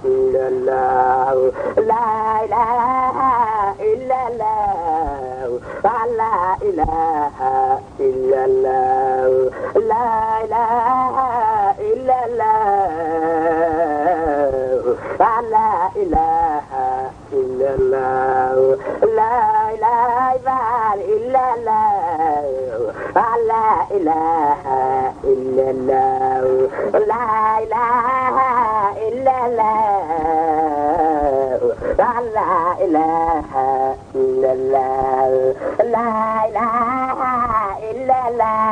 إلا الله لا إله إلا الله لا إله إلا الله لا إله إلا الله لا إله إلا الله لا إله إلا الله لا إله إلا الله لا إله إلا الله لا إله إلا الله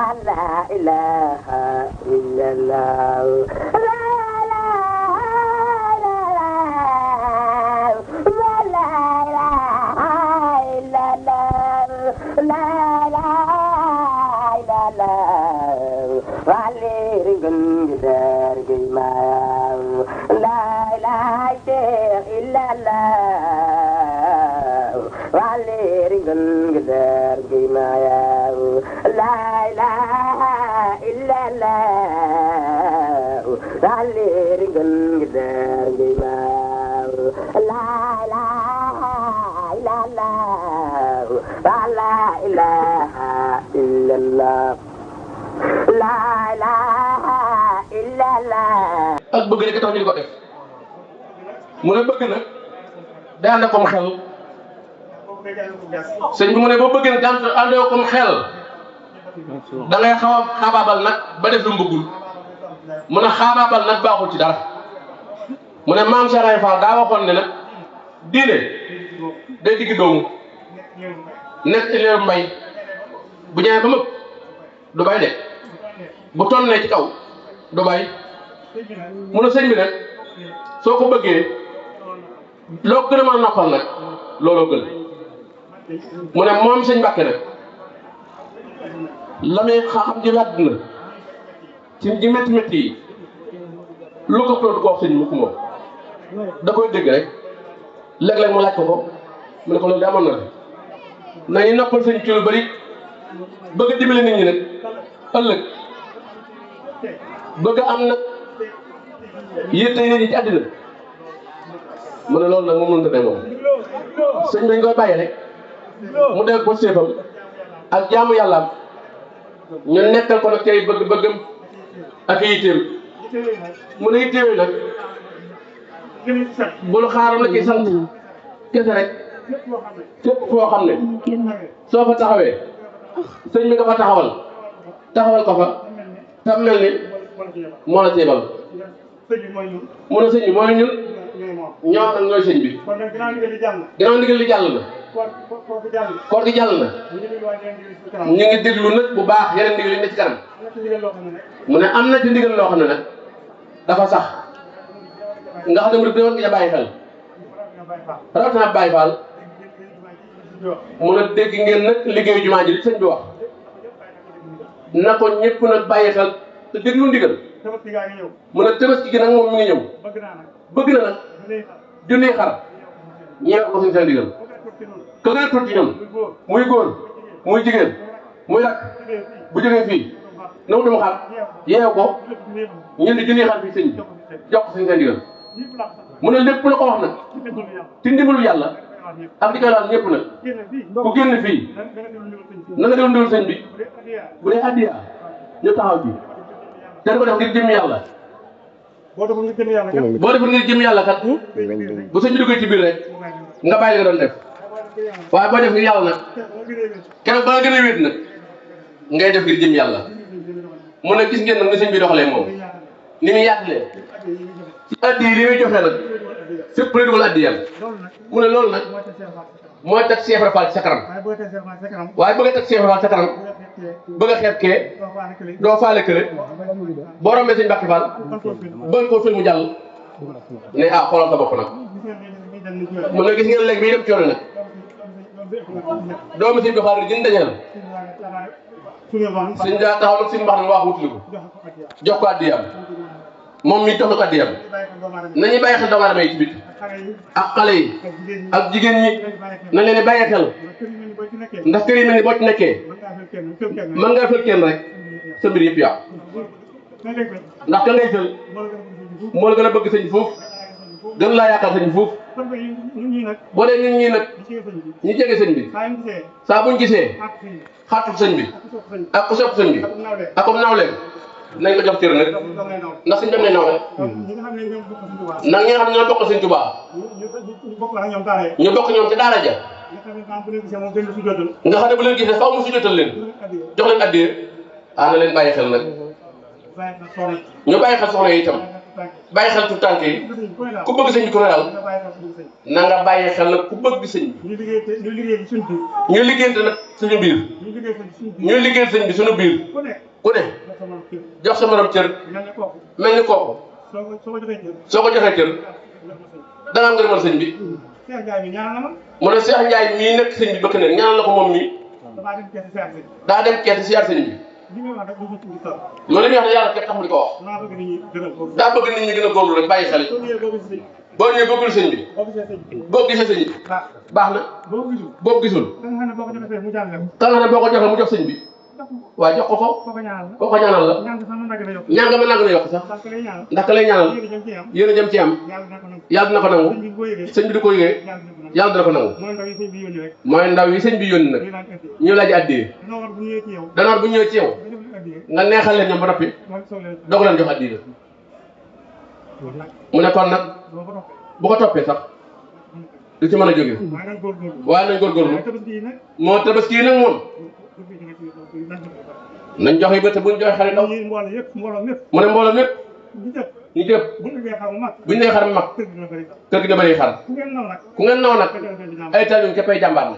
لا إله إلا الله لا إله إلا الله ak bëgg rek tax ñu di ko def mu ne bëgg nag day ànd akom xel sëñ bi mu ne boo bëggee nag daan ànd akom xel da ngay xaw a xaabaabal nag ba def lu mbëggul mu ne xaabaabal nag baaxul ci dara mu ne maam Cheikh Ibra Fall daa waxoon ne nag diine day digg doomu nekk ci leeru mbay bu ñëwee ba mëpp du bay de bu tonnee ci kaw du bay mu ne sëñ bi nag soo ko bëggee loo gën a mën a noppal nag looloo gën mu ne moom sëñ Mbàkke nag la muy xam ji àdduna ci ji métti métti yi lu ko produit ko wax sëñ mukk moom da koy dégg rek léeg-léeg mu laaj ko mu ne ko loolu de amoon na la nañu noppal sëñ ci lu bari bëgg a dimbali nit ñi nag ëllëg bëgg a am nag yéete nit ñi ci àddina mu ne loolu nag moom mënut a dem moom sëñ dañ koy bàyyi rek mu def ko séefam ak jaamu yàllaam ñu nekkal ko nag cay bëgg-bëggam ak yitteem mu ne yitteem nag bul xaaral la ci sant kese rek fépp foo xam ne soo fa taxawee sëñ bi nga fa taxawal ko fa tam mel ni moo la ceebal mu ne sëñ bi mooy ñun ñoom nag ñooy sëñ bi ginnaaw ndigal li jàll na koor gi jàll na ñu ngi déglu nag bu baax yeneen ndigal yi ne ci kanam mu ne am na ci ndigal loo xam ne nag dafa sax nga xam ne mu def war nga ca bàyyi xel rawatina Baye Fall mu ne dégg ngeen nag liggéeyu jumaa ji li sëñ bi wax na ko ñëpp nag bàyyi xel te déglu ndigal mu ne Tabaski gi nag moom mi ngi ñëw bëgg na nag junniy xar ñeew ko suñu seen ndigal ka gën a tuuti ñoom muy góor muy jigéen muy rak bu jógee fii na wutum xar yeew ko ñeenti junniy xar fii sëñ bi jox ko suñu seen ndigal mu ne lépp la ko wax nag ci ndimbalu yàlla ak di koy laal ñëpp nag ku génn fii na nga doon sëñ bi bu dee addiya ñu taxaw bi te ko def ngir jëm yàlla boo deful ngir jëm yàlla kat bu sëñ bi duggee ci biir rek nga bàyyi li nga doon def waaye boo def ngir yàlla nag keroog ba nga gën a wéet nag ngay def ngir jëm yàlla mu ne gis ngeen nag ni sëñ bi doxalee moom ni muy yaatalee ci addi yi li muy joxe nag fépp lay dugal addi yàlla mu ne loolu nag mooy teg Cheikh Ibra Fall ci sa kanam waaye bëgg a teg Cheikh Ibra Fall sa kanam bëgg a xeeb kee doo faale kële boo rombee sëñ Mbàkke Fall bëgg koo fil mu jàll ne ah xoolal sa bopp nag mu ne gis ngeen léegi bi dem coono nag doomu sëñ bi xaar gën dañal sëñ daa taxaw nag sëñ mbax na wax wutali ko jox ko addiyam moom mi jox na ko addiyam nañuy bàyyi xel doomu aadama yi ci bit ak xale yi ak jigéen ñi nañ leen di bàyyi xel ndax kër yi mel ni boo ci nekkee mën ngaa fël kenn rek sa mbir yëpp yàqu ndax ka ngay jël moo la gën a bëgg sëñ foofu gën laa yaakaar sëñ foofu boo dee ñun ñii nag ñu jege sëñ bi saa buñ gisee xaatu sëñ bi ak ku sopp sëñ bi ak comme nawleem nañ ko jox cër nag ndax suñ dem nañ nawle nag ñi nga xam ne ñoo bokk sëñ Tuubaa ñu bokk ñoom ci daara ja nga xam ne bu leen gisee faaw mu si jotal leen jox leen addee na leen bàyyi xel nag ñu bàyyi xel soxla yi itam bàyyi xel tout tànk yi ku bëgg sëñ bi ku ne daal na nga bàyyi xel nag ku bëgg sëñ bi ñu liggéeyante nag suñu biir ñu liggéey sëñ bi suñu biir ku ne jox sa morom cër mel ni kooku soo ko joxee cër dana am ngërëmal sëñ bi mu ne Cheikh Ndiaye mii nekk sëñ bi bëgg ne ñaanal la ko moom mii daa dem keeti siyaar sëñ bi loolu li muy wax ne yàlla képp tax mu di ko wax daa bëgg nit ñi gën a góorlu rek bàyyi xel boo ñëwee bëggul sëñ bi boo gisee sëñ bi baax na boo gisul ka nga ne boo ko joxee mu jox sëñ bi waaye jox ko koo ko ñaanal la ñaan nga ma nang na yokk sax ndax ka lay ñaanal yéen a jëm ci am yàlla dina ko nangu sëñ bi di ko yëgee yàlla dina ko nangu mooy ndaw yi sëñ bi yónni nag ñu laaj addiyee danoor bu ñëwee ci yow nga neexal leen ñoom ba noppi doog leen jox addiyee mu ne kon nag bu ko toppee sax du ci mën a jóge waaye nañ góorgóorlu moo tabaski yi nag moom nañ joxe ba te buñ joxe xarit ndaw mu ne mbooloo mépp ñu jëpp buñ nee xar mu mag kër gi da bëri xar ku ngeen naw nag ay tal ñu cappay jàmbaar la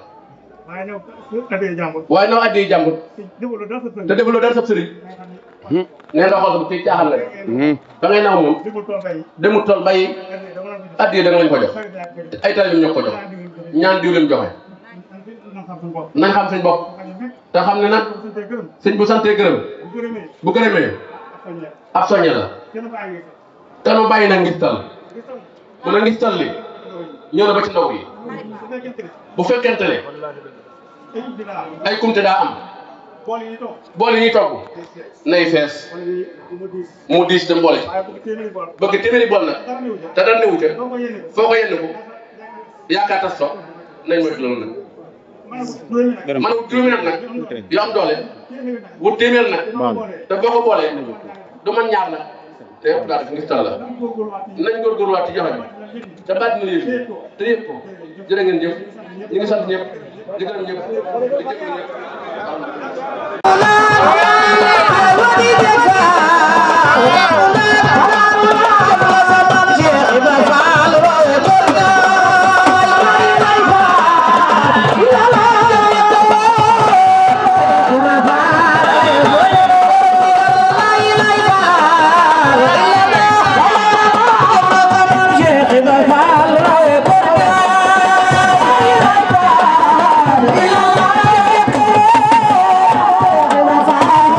waaye naw addi jàmbur te defaloo dara sab sëriñ nee nga xool sa ci caaxaan la da ngay naw moom demul tool bàyyi addi da nga lañ ko jox ay tal ñu ko jox ñaan diw leen joxe nañ xam seen bopp te xam ne nag sëñ bu santee gërëm bu gërëmee ab soññe la te nu bàyyi nag ngistal mu ne ngistal li ñëw na ba ci ndaw yi bu fekkente ne ay kumte daa am bool yi ñuy togg nay fees mu diis dem boole bëgg téeméeri bool nag te dara newu ca foo ko yenn ko yaakaar tas so nañ moytu loolu nag man wut juróomi nag yu am doole wut téeméer nag te boo ko boolee du man ñaar nag te yëpp daal ngis tal la nañ góorgóorluwaat ci joxe bi te baat na yëf te yëpp ko jërë ngeen jëf ñu ngi sant ñëpp di gërëm ñëpp di jëf ñëpp Bye.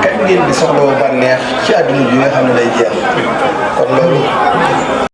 kañ ngeen di soxla bànneex ci àdduna bi nga xam ne day jeex kon loolu